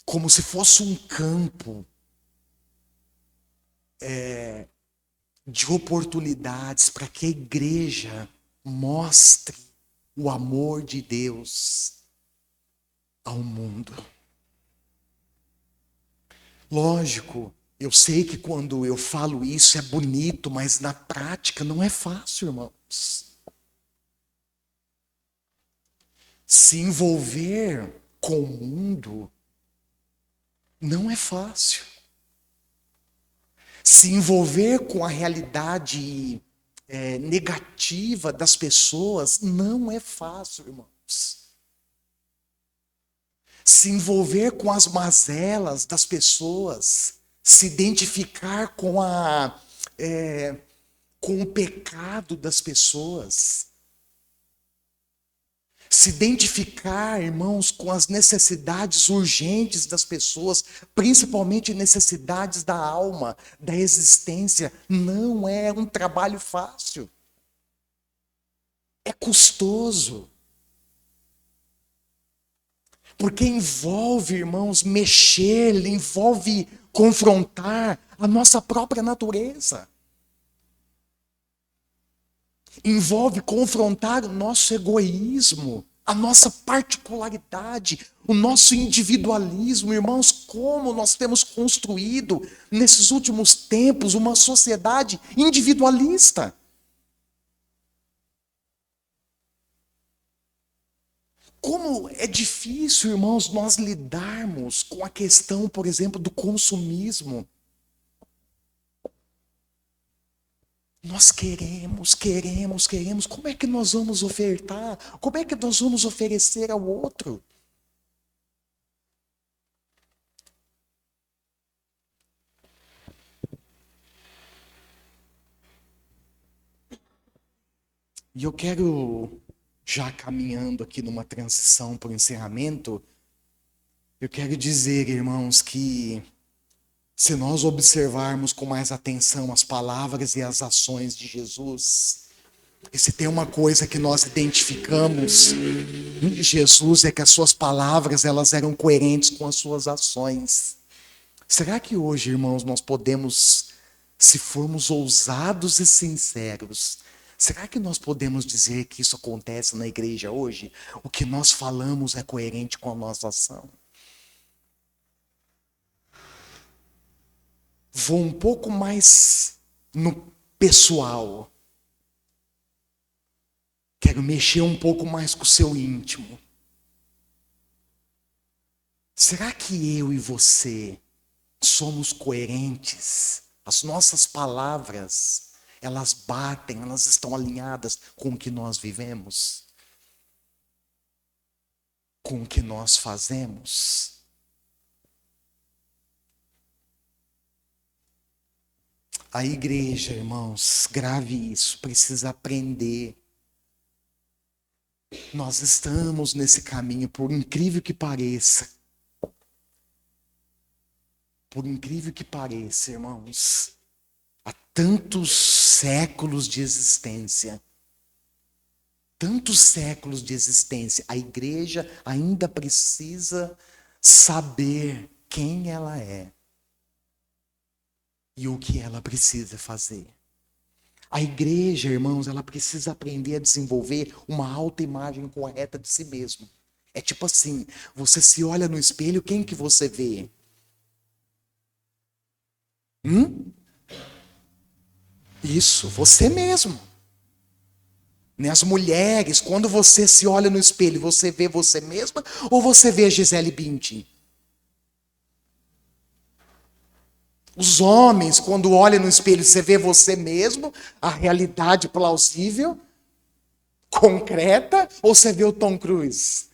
como se fosse um campo de oportunidades para que a igreja mostre o amor de Deus ao mundo. Lógico, eu sei que quando eu falo isso é bonito, mas na prática não é fácil, irmãos. Se envolver com o mundo não é fácil. Se envolver com a realidade negativa das pessoas não é fácil, irmãos. Se envolver com as mazelas das pessoas, se identificar com o pecado das pessoas, se identificar, irmãos, com as necessidades urgentes das pessoas, principalmente necessidades da alma, da existência, não é um trabalho fácil. É custoso. Porque envolve, irmãos, mexer, envolve confrontar a nossa própria natureza. Envolve confrontar o nosso egoísmo, a nossa particularidade, o nosso individualismo. Irmãos, como nós temos construído nesses últimos tempos uma sociedade individualista. Como é difícil, irmãos, nós lidarmos com a questão, por exemplo, do consumismo. Nós queremos. Como é que nós vamos ofertar? Como é que nós vamos oferecer ao outro? E eu quero, já caminhando aqui numa transição para o encerramento, eu quero dizer, irmãos, que se nós observarmos com mais atenção as palavras e as ações de Jesus, e se tem uma coisa que nós identificamos em Jesus é que as suas palavras elas eram coerentes com as suas ações. Será que hoje, irmãos, nós podemos, se formos ousados e sinceros, será que nós podemos dizer que isso acontece na igreja hoje? O que nós falamos é coerente com a nossa ação? Vou um pouco mais no pessoal. Quero mexer um pouco mais com o seu íntimo. Será que eu e você somos coerentes? As nossas palavras, elas batem, elas estão alinhadas com o que nós vivemos? Com o que nós fazemos? A igreja, irmãos, grave isso, precisa aprender. Nós estamos nesse caminho, por incrível que pareça. Por incrível que pareça, irmãos, há tantos séculos de existência, a igreja ainda precisa saber quem ela é e o que ela precisa fazer. A igreja, irmãos, ela precisa aprender a desenvolver uma autoimagem correta de si mesmo. É tipo assim, você se olha no espelho, quem que você vê? Isso, você mesmo. As mulheres, quando você se olha no espelho, você vê você mesma ou você vê a Gisele Bündchen? Os homens, quando olham no espelho, você vê você mesmo, a realidade plausível, concreta, ou você vê o Tom Cruise?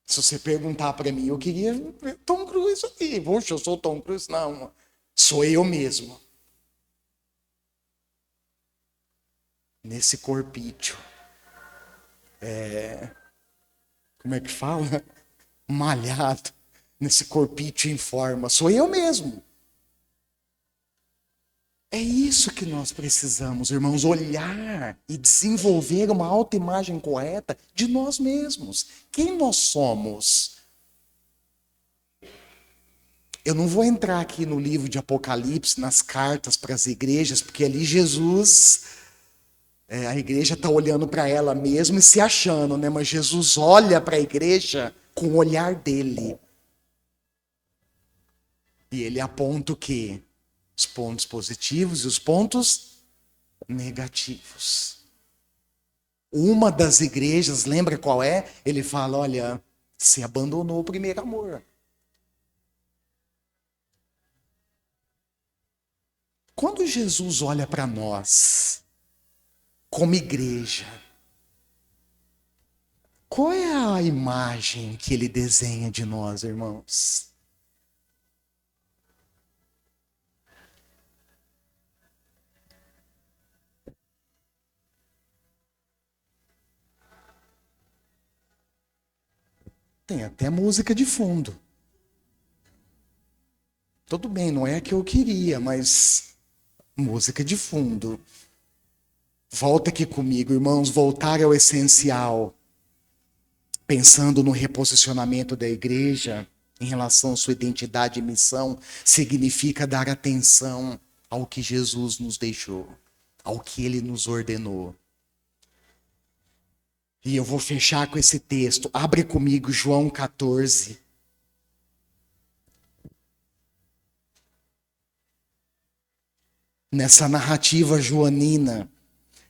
Se você perguntar para mim, eu queria ver Tom Cruise aqui. Poxa, eu sou o Tom Cruise? Não, sou eu mesmo. Nesse corpício. Como é que fala? Malhado. Nesse corpício em forma. Sou eu mesmo. É isso que nós precisamos, irmãos, olhar e desenvolver uma autoimagem correta de nós mesmos. Quem nós somos? Eu não vou entrar aqui no livro de Apocalipse, nas cartas para as igrejas, porque ali Jesus, a igreja está olhando para ela mesma e se achando, né? Mas Jesus olha para a igreja com o olhar dele. E ele aponta o quê? Os pontos positivos e os pontos negativos. Uma das igrejas, lembra qual é? Ele fala, olha, você abandonou o primeiro amor. Quando Jesus olha para nós, como igreja, qual é a imagem que ele desenha de nós, irmãos? Tem até música de fundo. Tudo bem, não é a que eu queria, mas música de fundo. Volta aqui comigo, irmãos, voltar ao essencial. Pensando no reposicionamento da igreja em relação à sua identidade e missão, significa dar atenção ao que Jesus nos deixou, ao que ele nos ordenou. E eu vou fechar com esse texto. Abre comigo João 14. Nessa narrativa joanina,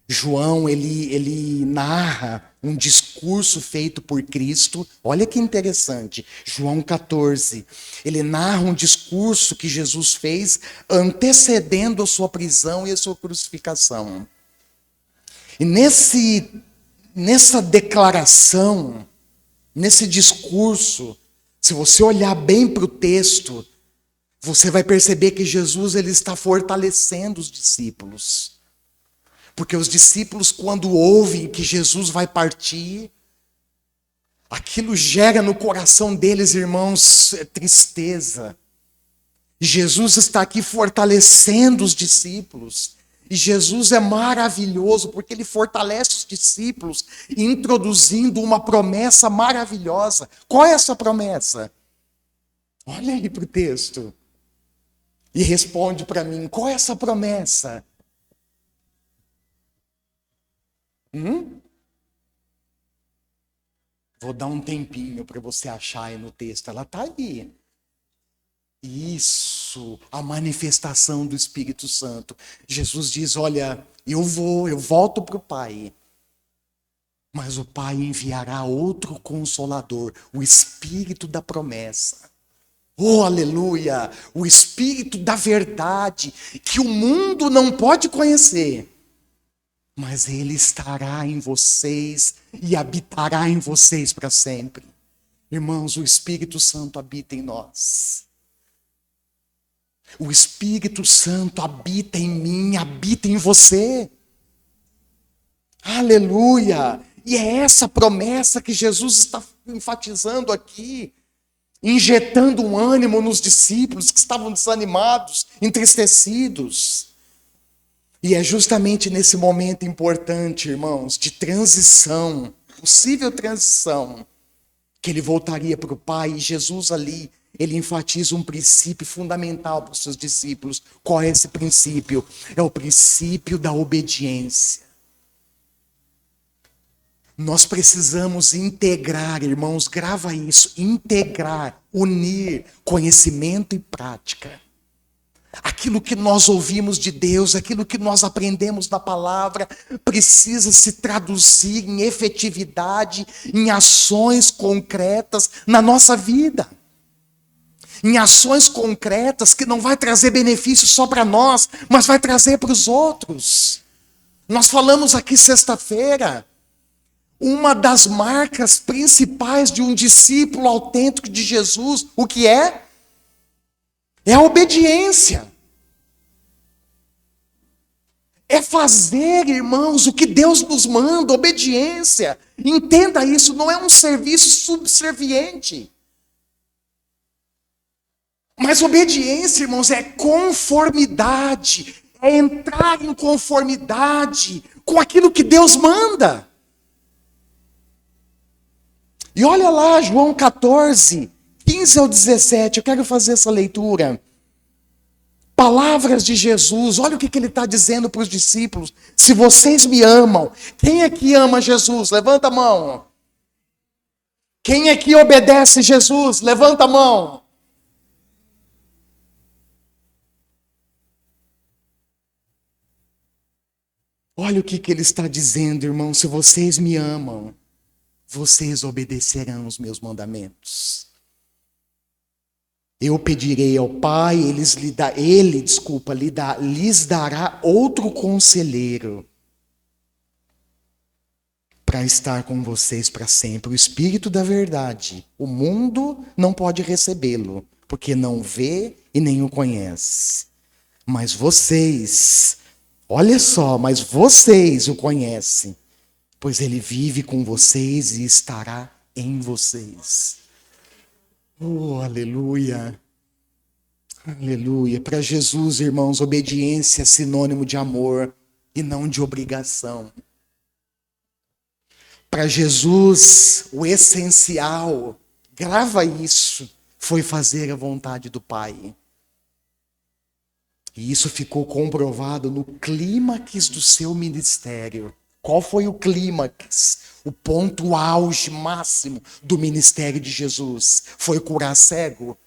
João, ele narra um discurso feito por Cristo. Olha que interessante. João 14. Ele narra um discurso que Jesus fez antecedendo a sua prisão e a sua crucificação. E nessa declaração, nesse discurso, se você olhar bem para o texto, você vai perceber que Jesus ele está fortalecendo os discípulos. Porque os discípulos, quando ouvem que Jesus vai partir, aquilo gera no coração deles, irmãos, tristeza. E Jesus está aqui fortalecendo os discípulos. E Jesus é maravilhoso, porque ele fortalece os discípulos, introduzindo uma promessa maravilhosa. Qual é essa promessa? Olha aí para o texto. E responde para mim, qual é essa promessa? Vou dar um tempinho para você achar aí no texto. Ela está aí. Isso, a manifestação do Espírito Santo. Jesus diz, olha, eu volto para o Pai. Mas o Pai enviará outro Consolador, o Espírito da promessa. Oh, aleluia! O Espírito da verdade, que o mundo não pode conhecer. Mas ele estará em vocês e habitará em vocês para sempre. Irmãos, o Espírito Santo habita em nós. O Espírito Santo habita em mim, habita em você. Aleluia! E é essa promessa que Jesus está enfatizando aqui, injetando um ânimo nos discípulos que estavam desanimados, entristecidos. E é justamente nesse momento importante, irmãos, de transição, possível transição, que ele voltaria para o Pai. E Jesus ali, ele enfatiza um princípio fundamental para os seus discípulos. Qual é esse princípio? É o princípio da obediência. Nós precisamos integrar, irmãos, grava isso, integrar, unir conhecimento e prática. Aquilo que nós ouvimos de Deus, aquilo que nós aprendemos da palavra, precisa se traduzir em efetividade, em ações concretas na nossa vida. Em ações concretas que não vai trazer benefício só para nós, mas vai trazer para os outros. Nós falamos aqui sexta-feira, Uma das marcas principais de um discípulo autêntico de Jesus, o que é? É a obediência. É fazer, irmãos, o que Deus nos manda, obediência. Entenda isso, não é um serviço subserviente. Mas obediência, irmãos, é conformidade. É entrar em conformidade com aquilo que Deus manda. E olha lá, João 14, 15 ao 17, eu quero fazer essa leitura. Palavras de Jesus, olha o que ele está dizendo para os discípulos. Se vocês me amam, quem aqui ama Jesus? Levanta a mão. Quem aqui obedece Jesus? Levanta a mão. Olha o que ele está dizendo, irmão. Se vocês me amam, vocês obedecerão os meus mandamentos. Eu pedirei ao Pai, lhes dará outro conselheiro para estar com vocês para sempre. O Espírito da verdade. O mundo não pode recebê-lo, porque não vê e nem o conhece. Mas vocês, olha só, mas vocês o conhecem, pois ele vive com vocês e estará em vocês. Oh, aleluia. Aleluia. Para Jesus, irmãos, obediência é sinônimo de amor e não de obrigação. Para Jesus, o essencial, grava isso, foi fazer a vontade do Pai. E isso ficou comprovado no clímax do seu ministério. Qual foi o clímax? O ponto auge máximo do ministério de Jesus? Foi curar cego?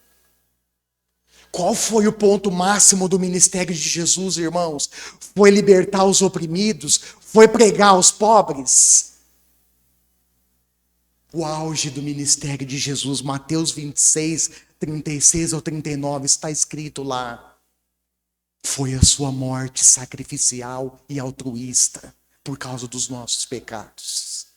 Qual foi o ponto máximo do ministério de Jesus, irmãos? Foi libertar os oprimidos? Foi pregar aos pobres? O auge do ministério de Jesus, Mateus 26, 36 ao 39, está escrito lá. Foi a sua morte sacrificial e altruísta por causa dos nossos pecados.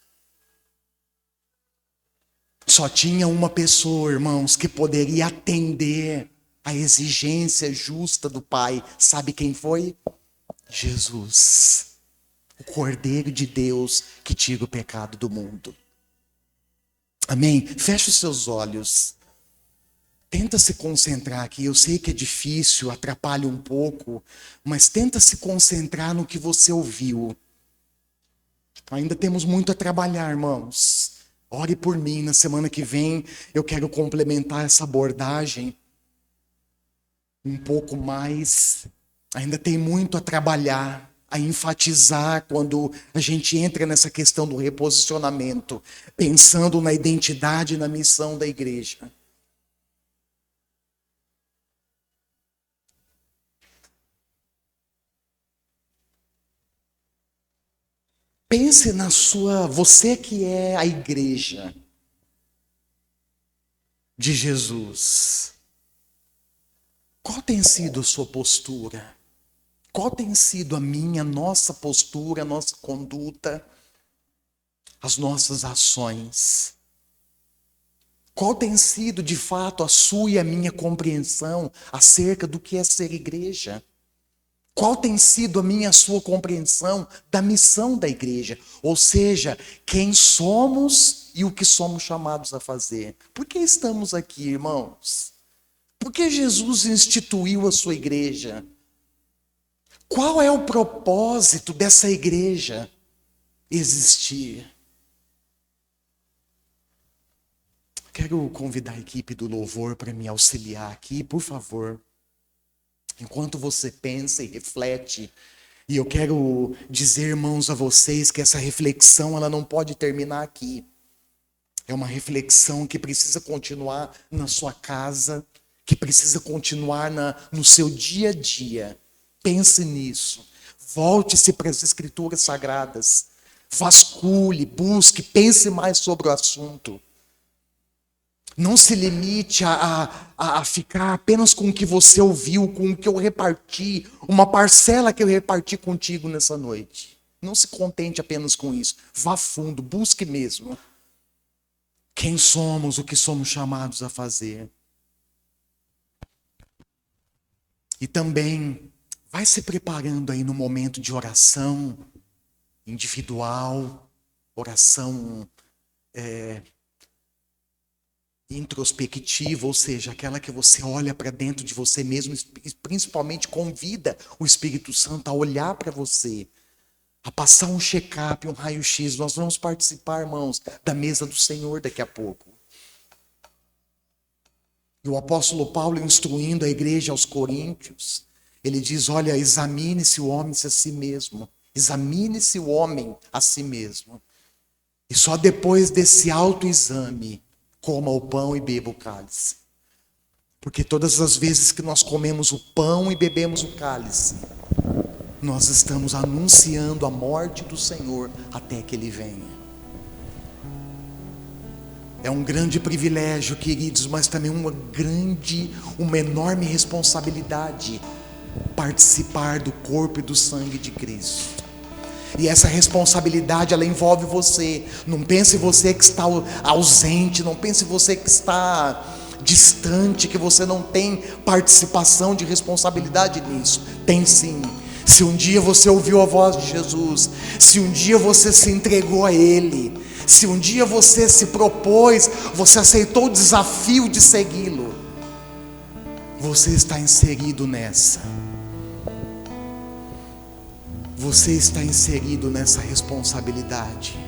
Só tinha uma pessoa, irmãos, que poderia atender a exigência justa do Pai. Sabe quem foi? Jesus, o Cordeiro de Deus que tira o pecado do mundo. Amém? Feche os seus olhos. Tenta se concentrar aqui. Eu sei que é difícil, atrapalha um pouco, mas tenta se concentrar no que você ouviu. Ainda temos muito a trabalhar, irmãos. Ore por mim. Na semana que vem eu quero complementar essa abordagem um pouco mais. Ainda tem muito a trabalhar, a enfatizar quando a gente entra nessa questão do reposicionamento, pensando na identidade e na missão da igreja. Pense na você que é a igreja de Jesus. Qual tem sido a sua postura? Qual tem sido nossa postura, a nossa conduta, as nossas ações? Qual tem sido, de fato, a sua e a minha compreensão acerca do que é ser igreja? Qual tem sido a minha e a sua compreensão da missão da igreja? Ou seja, quem somos e o que somos chamados a fazer? Por que estamos aqui, irmãos? Por que Jesus instituiu a sua igreja? Qual é o propósito dessa igreja existir? Quero convidar a equipe do louvor para me auxiliar aqui, por favor. Enquanto você pensa e reflete, e eu quero dizer, irmãos, a vocês que essa reflexão ela não pode terminar aqui. É uma reflexão que precisa continuar na sua casa, que precisa continuar no seu dia a dia. Pense nisso. Volte-se para as Escrituras Sagradas. Vasculhe, busque, pense mais sobre o assunto. Não se limite a ficar apenas com o que você ouviu, com o que eu reparti, uma parcela que eu reparti contigo nessa noite. Não se contente apenas com isso. Vá fundo, busque mesmo. Quem somos, o que somos chamados a fazer. E também vai se preparando aí no momento de oração individual, oração introspectiva, ou seja, aquela que você olha para dentro de você mesmo e principalmente convida o Espírito Santo a olhar para você, a passar um check-up, um raio-x. Nós vamos participar, irmãos, da mesa do Senhor daqui a pouco. E o apóstolo Paulo, instruindo a igreja aos Coríntios, ele diz, olha, examine-se o homem a si mesmo. Examine-se o homem a si mesmo. E só depois desse autoexame, coma o pão e beba o cálice. Porque todas as vezes que nós comemos o pão e bebemos o cálice, nós estamos anunciando a morte do Senhor até que Ele venha. É um grande privilégio, queridos, mas também uma enorme responsabilidade participar do corpo e do sangue de Cristo. E essa responsabilidade, ela envolve você. Não pense você que está ausente, não pense você que está distante, que você não tem participação de responsabilidade nisso. Tem sim. Se um dia você ouviu a voz de Jesus, se um dia você se entregou a Ele, se um dia você se propôs, você aceitou o desafio de segui-lo, você está inserido nessa. Você está inserido nessa responsabilidade.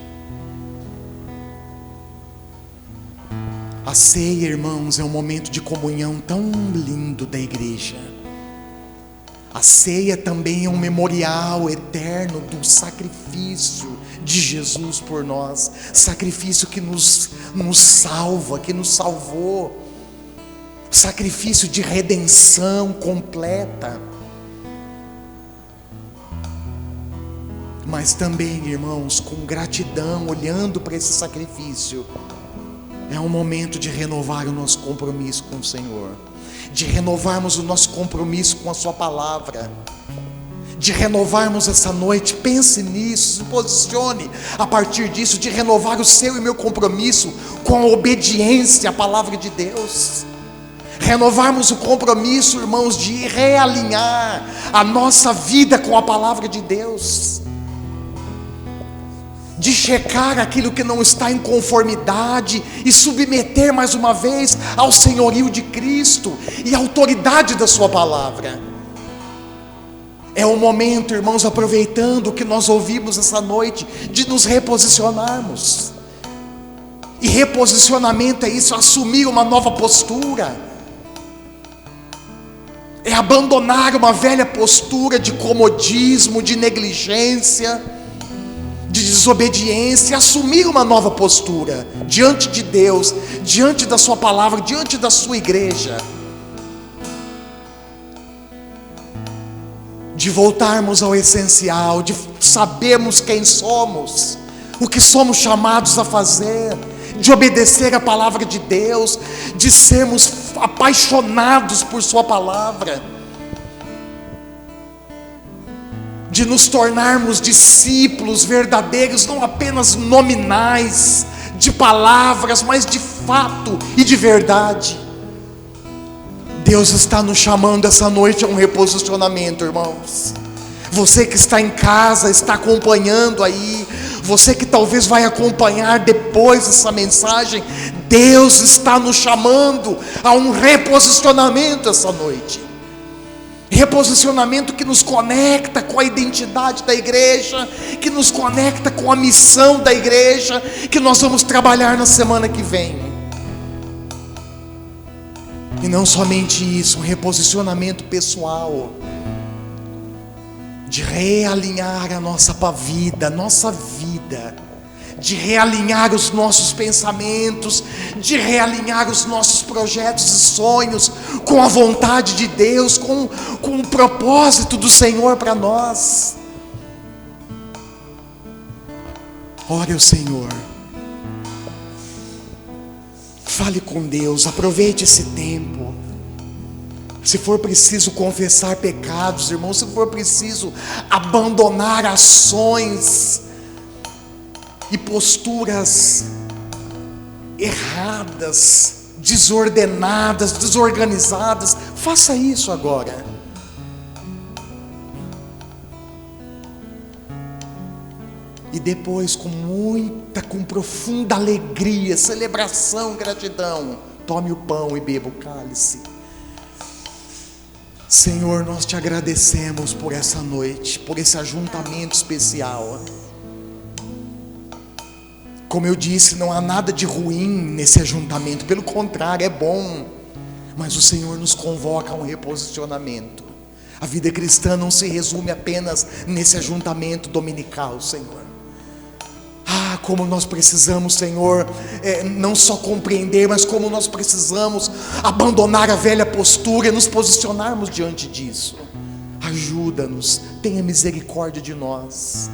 A ceia, irmãos, é um momento de comunhão tão lindo da igreja. A ceia também é um memorial eterno do sacrifício de Jesus por nós. Sacrifício que nos salva, que nos salvou. Sacrifício de redenção completa. Mas também, irmãos, com gratidão, olhando para esse sacrifício, é um momento de renovar o nosso compromisso com o Senhor, de renovarmos o nosso compromisso com a Sua palavra, de renovarmos essa noite. Pense nisso, se posicione a partir disso, de renovar o seu e meu compromisso com a obediência à palavra de Deus. Renovarmos o compromisso, irmãos, de realinhar a nossa vida com a palavra de Deus, de checar aquilo que não está em conformidade e submeter mais uma vez ao senhorio de Cristo e à autoridade da Sua palavra. É o momento, irmãos, aproveitando o que nós ouvimos essa noite, de nos reposicionarmos. E reposicionamento é isso, assumir uma nova postura, é abandonar uma velha postura de comodismo, de negligência, de desobediência, assumir uma nova postura diante de Deus, diante da Sua palavra, diante da Sua igreja, de voltarmos ao essencial, de sabermos quem somos, o que somos chamados a fazer, de obedecer a palavra de Deus, de sermos apaixonados por Sua palavra, de nos tornarmos discípulos verdadeiros, não apenas nominais, de palavras, mas de fato e de verdade. Deus está nos chamando essa noite a um reposicionamento, irmãos. Você que está em casa, está acompanhando aí, você que talvez vai acompanhar depois essa mensagem, Deus está nos chamando a um reposicionamento essa noite. Reposicionamento que nos conecta com a identidade da igreja, que nos conecta com a missão da igreja, que nós vamos trabalhar na semana que vem. E não somente isso, um reposicionamento pessoal, de realinhar a nossa vida, de realinhar os nossos pensamentos, de realinhar os nossos projetos e sonhos com a vontade de Deus, com o propósito do Senhor para nós. Ore ao Senhor, fale com Deus, aproveite esse tempo, Se for preciso confessar pecados, irmãos, se for preciso abandonar ações e posturas erradas, desordenadas, desorganizadas, faça isso agora. E depois, com profunda alegria, celebração, gratidão, tome o pão e beba o cálice. Senhor, nós te agradecemos por essa noite, por esse ajuntamento especial. Como eu disse, não há nada de ruim nesse ajuntamento, pelo contrário, é bom. Mas o Senhor nos convoca a um reposicionamento. A vida cristã não se resume apenas nesse ajuntamento dominical, Senhor. Como nós precisamos, Senhor, não só compreender, mas como nós precisamos abandonar a velha postura e nos posicionarmos diante disso. Ajuda-nos, tenha misericórdia de nós.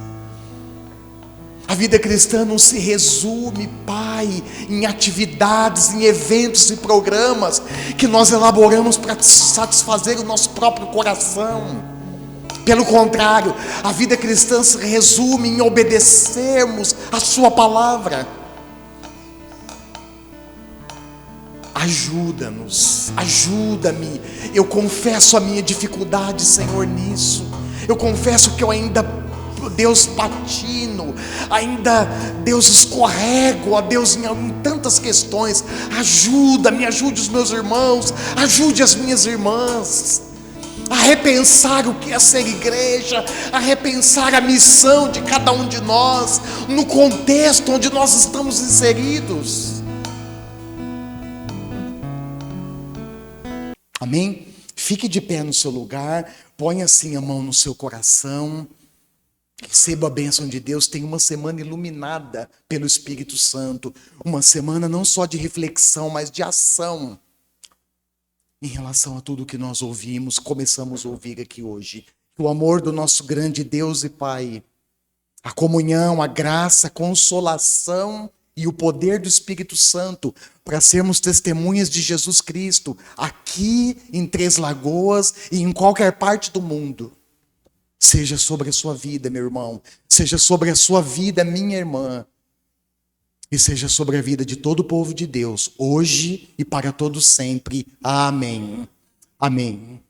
A vida cristã não se resume, Pai, em atividades, em eventos e programas que nós elaboramos para satisfazer o nosso próprio coração. Pelo contrário, a vida cristã se resume em obedecermos a sua palavra. Ajuda-nos, ajuda-me. Eu confesso a minha dificuldade, Senhor, nisso. Eu confesso que eu ainda, Deus, patino, ainda, Deus, escorrego, ó Deus, em tantas questões. Ajuda-me, ajude os meus irmãos, ajude as minhas irmãs a repensar o que é ser igreja, a repensar a missão de cada um de nós, no contexto onde nós estamos inseridos. Amém? Fique de pé no seu lugar, ponha assim a mão no seu coração, receba a bênção de Deus. Tenha uma semana iluminada pelo Espírito Santo, uma semana não só de reflexão, mas de ação, em relação a tudo que nós começamos a ouvir aqui hoje. O amor do nosso grande Deus e Pai, a comunhão, a graça, a consolação e o poder do Espírito Santo para sermos testemunhas de Jesus Cristo aqui em Três Lagoas e em qualquer parte do mundo. Seja sobre a sua vida, meu irmão, seja sobre a sua vida, minha irmã, e seja sobre a vida de todo o povo de Deus, hoje e para todos sempre. Amém. Amém.